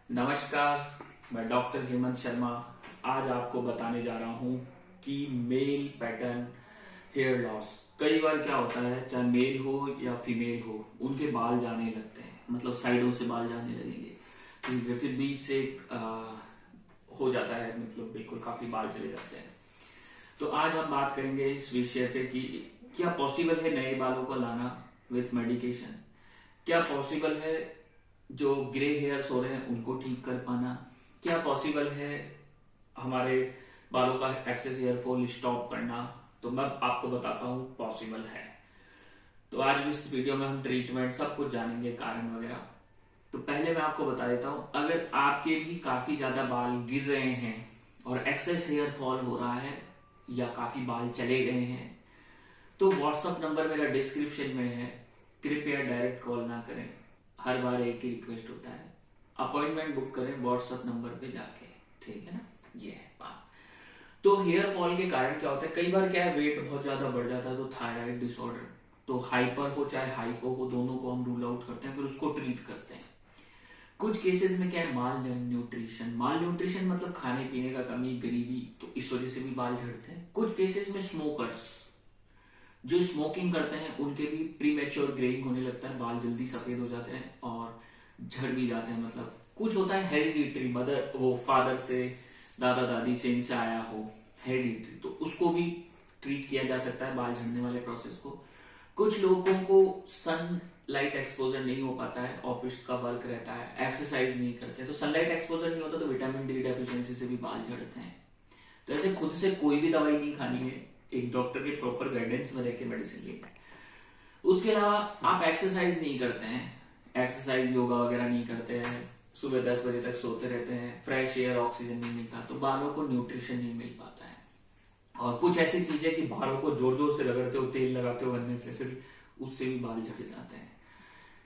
नमस्कार, मैं डॉक्टर हेमंत शर्मा। आज आपको बताने जा रहा हूँ कि मेल पैटर्न हेयर लॉस कई बार क्या होता है, चाहे मेल हो या फीमेल हो, उनके बाल जाने लगते हैं, मतलब साइडों से बाल जाने लगेंगे। फिर बीच से हो जाता है, मतलब बिल्कुल काफी बाल चले जाते हैं। तो आज हम बात करेंगे इस विषय पे कि क्या पॉसिबल है नए बालों को लाना विथ मेडिकेशन। क्या पॉसिबल है जो ग्रे हेयर्स हो रहे हैं उनको ठीक कर पाना। क्या पॉसिबल है हमारे बालों का एक्सेस हेयर फॉल स्टॉप करना। तो मैं आपको बताता हूँ पॉसिबल है। तो आज इस वीडियो में हम ट्रीटमेंट सब कुछ जानेंगे, कारण वगैरह। तो पहले मैं आपको बता देता हूँ, अगर आपके भी काफी ज्यादा बाल गिर रहे हैं और एक्सेस हेयर फॉल हो रहा है या काफी बाल चले गए हैं, तो व्हाट्सअप नंबर मेरा डिस्क्रिप्शन में है। कृपया डायरेक्ट कॉल ना करें। हर बार एक ही रिक्वेस्ट होता है, अपॉइंटमेंट बुक करें व्हाट्सअप नंबर पे जाके। ठीक है ना, ये है बात। तो हेयर फॉल के कारण क्या होता है, कई बार क्या है, वेट बहुत ज्यादा बढ़ जाता है, तो थायराइड डिसऑर्डर, तो हाइपर हो चाहे हाइपो हो, दोनों को हम रूल आउट करते हैं, फिर उसको ट्रीट करते हैं। कुछ केसेस में क्या है, माल न्यूट्रिशन। माल न्यूट्रिशन मतलब खाने पीने का कमी, गरीबी, तो इस वजह से भी बाल झड़ते हैं। कुछ केसेस में स्मोकर्स जो स्मोकिंग करते हैं उनके भी प्री मैच्योर ग्रेइंग होने लगता है, बाल जल्दी सफेद हो जाते हैं और झड़ भी जाते हैं। मतलब कुछ होता है हेरिडिटरी, मदर वो फादर से, दादा दादी से, इनसे आया हो हेरिडिटरी, तो उसको भी ट्रीट किया जा सकता है, बाल झड़ने वाले प्रोसेस को। कुछ लोगों को सन लाइट एक्सपोजर नहीं हो पाता है, ऑफिस का वर्क रहता है, एक्सरसाइज नहीं करते, तो सनलाइट एक्सपोजर नहीं होता तो विटामिन डी डेफिशिएंसी से भी बाल झड़ते हैं। तो ऐसे खुद से कोई भी दवाई नहीं खानी है, एक डॉक्टर के प्रॉपर गाइडेंस में रह के मेडिसिन लेना है। उसके अलावा आप एक्सरसाइज नहीं करते हैं, एक्सरसाइज योगा वगैरह नहीं करते हैं, सुबह 10 बजे तक सोते रहते हैं, फ्रेश एयर ऑक्सीजन नहीं मिलता, तो बालों को न्यूट्रिशन नहीं मिल पाता है। और कुछ ऐसी चीजें कि बालों को जोर जोर से रगड़ते हो, तेल लगाते हो अननेसेसरी, उससे भी बाल झड़ जाते हैं।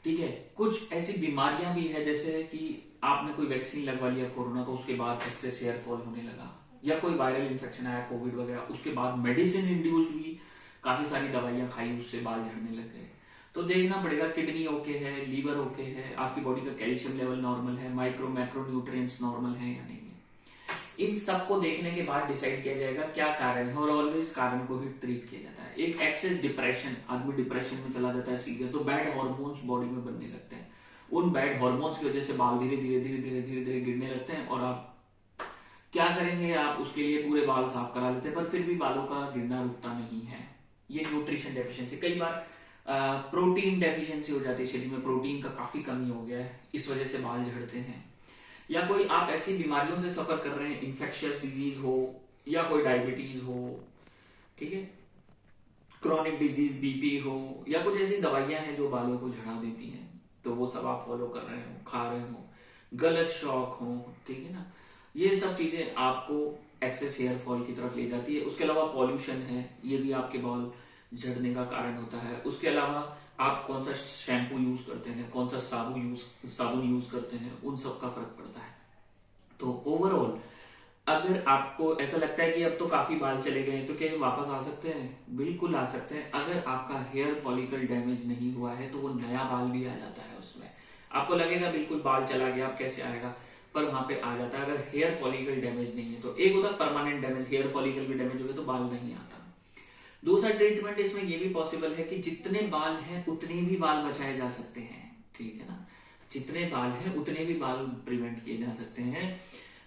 ठीक है, कुछ ऐसी बीमारियां भी है, जैसे कि आपने कोई वैक्सीन लगवा लिया कोरोना का, उसके बाद एक्सेस हेयर फॉल होने लगा, या कोई वायरल इन्फेक्शन आया कोविड वगैरह, उसके बाद मेडिसिन इंड्यूस्ड भी काफी सारी दवाइयां खाई, उससे बाल झड़ने लग गए। तो देखना पड़ेगा, किडनी ओके है, लीवर ओके है, आपकी बॉडी का कैल्शियम लेवल नॉर्मल है, माइक्रो मैक्रो न्यूट्रिएंट्स नॉर्मल है या नहीं है। इन सबको देखने के बाद डिसाइड किया जाएगा क्या कारण है, और ऑलवेज कारण को ही ट्रीट किया जाता है। एक एक्सेस डिप्रेशन, आदमी डिप्रेशन में चला जाता है सीधे, तो बैड हार्मोन्स बॉडी में बनने लगते हैं। उन बैड हार्मोन्स की वजह से बाल धीरे धीरे धीरे धीरे धीरे धीरे गिरने लगते हैं, और आप क्या करेंगे, आप उसके लिए पूरे बाल साफ करा लेते हैं, पर फिर भी बालों का गिरना रुकता नहीं है। ये न्यूट्रिशन डेफिशिएंसी, कई बार प्रोटीन डेफिशिएंसी हो जाती है, शरीर में प्रोटीन का काफी कमी हो गया है, इस वजह से बाल झड़ते हैं। या कोई आप ऐसी बीमारियों से सफर कर रहे हैं, इन्फेक्शियस डिजीज हो या कोई डायबिटीज हो, ठीक है, क्रॉनिक डिजीज, बीपी हो, या कुछ ऐसी दवाइयां हैं जो बालों को झड़ा देती हैं, तो वो सब आप फॉलो कर रहे हो, खा रहे हो, गलत शौक हो, ठीक है ना, ये सब चीजें आपको एक्सेस हेयर फॉल की तरफ ले जाती है। उसके अलावा पॉल्यूशन है, ये भी आपके बाल झड़ने का कारण होता है। उसके अलावा आप कौन सा शैम्पू यूज करते हैं, कौन सा साबुन यूज करते हैं, उन सब का फर्क पड़ता है। तो ओवरऑल अगर आपको ऐसा लगता है कि अब तो काफी बाल चले गए हैं, तो क्या ये वापस आ सकते हैं? बिल्कुल आ सकते हैं। अगर आपका हेयर फॉलिकल डैमेज नहीं हुआ है तो वो नया बाल भी आ जाता है उसमें। आपको लगेगा बिल्कुल बाल चला गया, अब कैसे आएगा, पर वहां पे आ जाता है अगर हेयर फॉलिकल डैमेज नहीं है तो। एक होता है परमानेंट डैमेज, हेयर फॉलिकल भी डैमेज हो गया तो बाल नहीं आता। दूसरा ट्रीटमेंट इसमें ये भी पॉसिबल है कि जितने बाल हैं उतने भी बाल बचाए जा सकते हैं, ठीक है ना, जितने बाल हैं उतने भी बाल प्रिवेंट किए जा सकते हैं।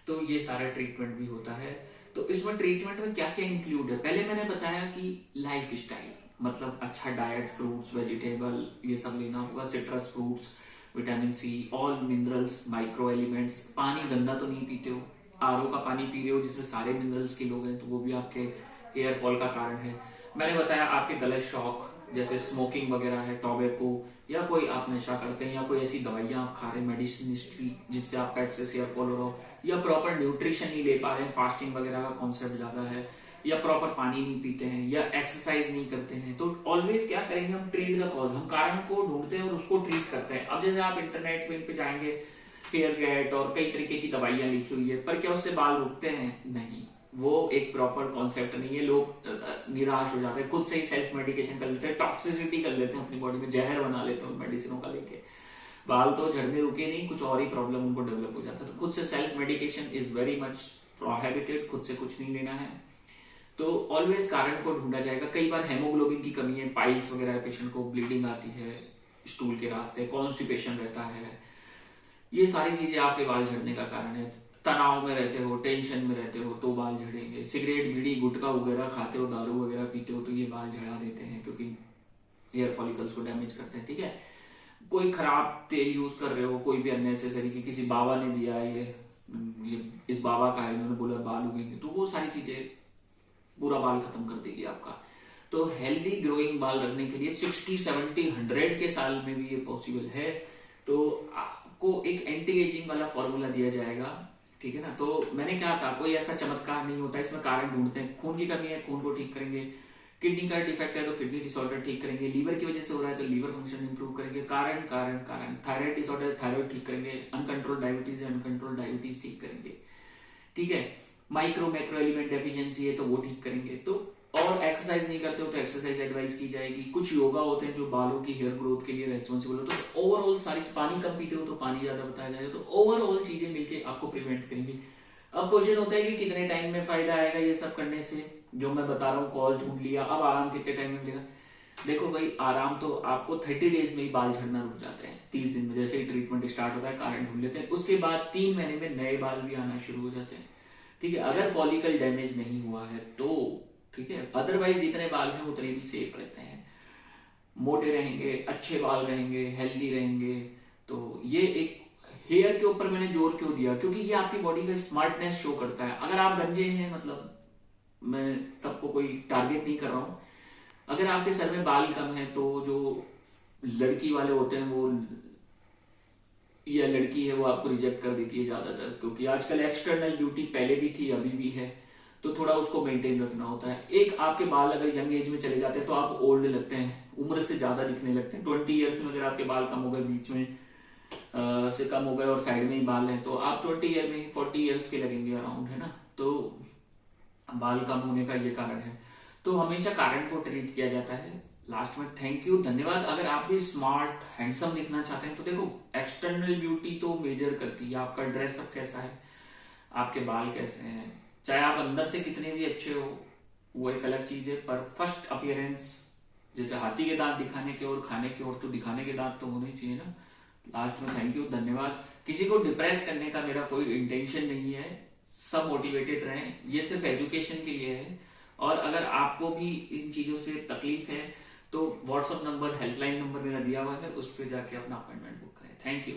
तो ये सारा ट्रीटमेंट भी होता है। तो इसमें ट्रीटमेंट में क्या क्या इंक्लूड है, पहले मैंने बताया कि लाइफ स्टाइल, मतलब अच्छा डाइट, फ्रूट्स, वेजिटेबल, ये सब लेना होगा, citrus fruits, vitamin C, all minerals, micro elements. पानी गंदा तो नहीं पीते हो, आरओ का पानी पी रहे हो जिसमें सारे मिनरल्स के लोग हैं, तो वो भी आपके हेयर फॉल का कारण है। मैंने बताया आपके गलत शौक, जैसे स्मोकिंग वगैरह है, टॉबैको, या कोई आप नशा करते हैं, या कोई ऐसी दवाइयां आप खा रहे हैं, मेडिसिन हिस्ट्री जिससे आपका एक्सेस हेयर फॉल हो रहा हो, या प्रॉपर न्यूट्रिशन नहीं ले पा रहे हैं, फास्टिंग वगैरह का कॉन्सेप्ट ज्यादा है, या प्रॉपर पानी नहीं पीते हैं, या एक्सरसाइज नहीं करते हैं, तो ऑलवेज क्या करेंगे, हम ट्रीट द कॉज, हम कारण को ढूंढते हैं और उसको ट्रीट करते हैं। अब जैसे आप इंटरनेट पे जाएंगे, हेयर गैट और कई तरीके की दवाइयां लिखी हुई है, पर क्या उससे बाल रुकते हैं? नहीं, वो एक प्रॉपर कॉन्सेप्ट नहीं है। लोग निराश हो जाते हैं, खुद से ही सेल्फ मेडिकेशन कर लेते हैं, टॉक्सिसिटी कर लेते हैं अपनी बॉडी में, जहर बना लेते हैं उन मेडिसिनों का लेके। बाल तो झड़ने रुके नहीं, कुछ और ही प्रॉब्लम उनको डेवलप हो जाता है। तो खुद से self medication is very much prohibited, खुद से कुछ नहीं लेना है। तो ऑलवेज कारण को ढूंढा जाएगा। कई बार हेमोग्लोबिन की कमी है, पाइल्स वगैरह पेशेंट को, ब्लीडिंग आती है स्टूल के रास्ते, कॉन्स्टिपेशन रहता है, ये सारी चीजें आपके बाल झड़ने का कारण है। तनाव में रहते हो, टेंशन में रहते हो तो बाल झड़ेंगे। सिगरेट, बीड़ी, गुटखा वगैरह खाते हो, दारू वगैरह पीते हो तो ये बाल झड़ा देते हैं, क्योंकि हेयर फॉलिकल्स को डैमेज करते हैं। ठीक है, कोई खराब तेल यूज कर रहे हो, कोई भी अननेसेसरी, कि किसी बाबा ने दिया है, ये इस बाबा का है, इन्होंने बोला बाल उगेंगे, तो वो सारी चीजें पूरा बाल खत्म कर देगी आपका। तो हेल्दी ग्रोइंग बाल रखने के लिए 60, 70, 100 के साल में भी ये पॉसिबल है। तो आपको एक एंटी एजिंग वाला फॉर्मूला दिया जाएगा, ठीक है ना। तो मैंने क्या कहा, कोई ऐसा चमत्कार नहीं होता, इसमें कारण ढूंढते हैं। खून की कमी है, खून को ठीक करेंगे। किडनी का डिफेक्ट है तो किडनी डिसऑर्डर ठीक करेंगे। लीवर की वजह से हो रहा है तो लीवर फंक्शन इंप्रूव करेंगे। कारण कारण कारण थायराइड डिसऑर्डर, थायराइड ठीक करेंगे। अनकंट्रोल डायबिटीज है, अनकंट्रोल डायबिटीज ठीक करेंगे। ठीक है, माइक्रो मैक्रो एलिमेंट डेफिशिएंसी है तो वो ठीक करेंगे। तो और एक्सरसाइज नहीं करते हो तो एक्सरसाइज एडवाइस की जाएगी। कुछ योगा होते हैं जो बालों की हेयर ग्रोथ के लिए रेस्पॉन्सिबल होते हैं। तो ओवरऑल सारी, पानी कम पीते हो तो पानी ज्यादा बताया जाएगा। तो ओवरऑल चीजें मिलके आपको प्रिवेंट करेंगी। अब क्वेश्चन होता है कि कितने टाइम में फायदा आएगा ये सब करने से, जो मैं बता रहा हूँ, कॉज ढूंढ लिया, अब आराम कितने टाइम में मिलेगा। देखो भाई, आराम तो आपको 30 डेज में ही बाल झड़ना रुक जाते हैं। 30 दिन में जैसे ही ट्रीटमेंट स्टार्ट होता है, कारण ढूंढ लेते हैं, उसके बाद 3 महीने में नए बाल भी आना शुरू हो जाते हैं। ठीक है, अगर फॉलिकल डैमेज नहीं हुआ है तो ठीक है। अदरवाइज जितने बाल हैं उतने भी सेफ रहते हैं, मोटे रहेंगे, अच्छे बाल रहेंगे, हेल्दी रहेंगे। तो ये एक हेयर के ऊपर मैंने जोर क्यों दिया, क्योंकि ये आपकी बॉडी का स्मार्टनेस शो करता है। अगर आप गंजे हैं, मतलब मैं सबको कोई टारगेट नहीं कर रहा हूं, अगर आपके सर में बाल कम है तो जो लड़की वाले होते हैं वो, या लड़की है, वो आपको रिजेक्ट कर देती है ज्यादातर, क्योंकि आजकल एक्सटर्नल ब्यूटी पहले भी थी, अभी भी है, तो थोड़ा उसको मेंटेन रखना होता है। एक, आपके बाल अगर यंग एज में चले जाते हैं तो आप ओल्ड लगते हैं, उम्र से ज्यादा दिखने लगते हैं। 20 ईयर्स में अगर आपके बाल कम हो गए, बीच में से कम हो गए और साइड में ही बाल हैं, तो आप 20 ईयर में 40 ईयर्स के लगेंगे अराउंड, है ना। तो बाल कम होने का ये कारण है। तो हमेशा कारण को ट्रीट किया जाता है। लास्ट में थैंक यू, धन्यवाद। अगर आप भी स्मार्ट हैंडसम दिखना चाहते हैं तो देखो, एक्सटर्नल ब्यूटी तो मेजर करती है, आपका ड्रेसअप कैसा है, आपके बाल कैसे हैं, चाहे आप अंदर से कितने भी अच्छे हो, वो एक अलग चीज है। पर फर्स्ट अपीयरेंस, जैसे हाथी के दांत दिखाने के और खाने के और, तो दिखाने के दांत तो होने चाहिए ना। लास्ट में थैंक यू, धन्यवाद। किसी को डिप्रेस करने का मेरा कोई इंटेंशन नहीं है, सब मोटिवेटेड रहें, ये सिर्फ एजुकेशन के लिए है। और अगर आपको भी इन चीजों से तकलीफ है तो व्हाट्सएप नंबर, हेल्पलाइन नंबर मेरा दिया हुआ है, उस पर जाके अपना अपॉइंटमेंट बुक करें। Thank you.